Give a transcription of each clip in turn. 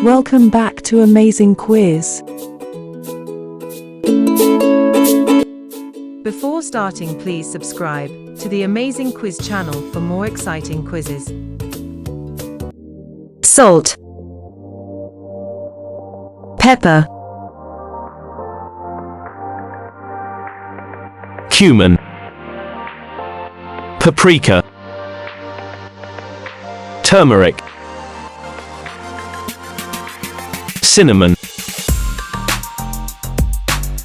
Welcome back to Amazing Quiz. Before starting, please subscribe to the Amazing Quiz channel for more exciting quizzes. Salt, pepper, Cumin, paprika, turmeric, cinnamon,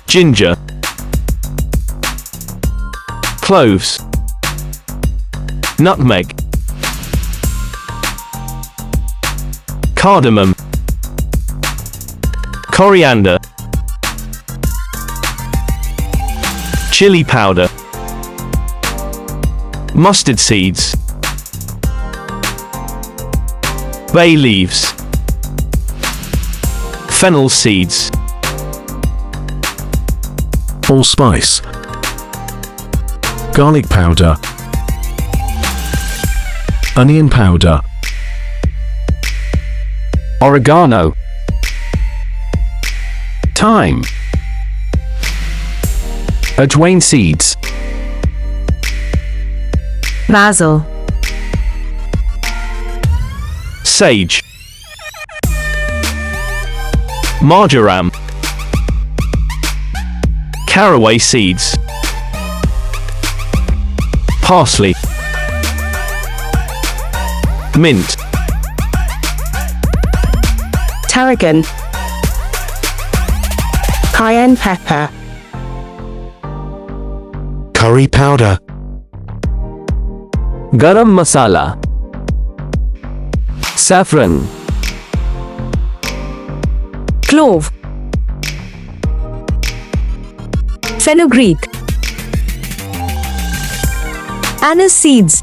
ginger, cloves, nutmeg, cardamom, coriander, chili powder, mustard seeds, bay leaves, fennel seeds, allspice, garlic powder, onion powder, oregano, thyme, ajwain seeds, basil, sage, marjoram, caraway seeds, parsley, mint, tarragon, cayenne pepper, curry powder, garam masala, saffron, clove, fenugreek, anise seeds,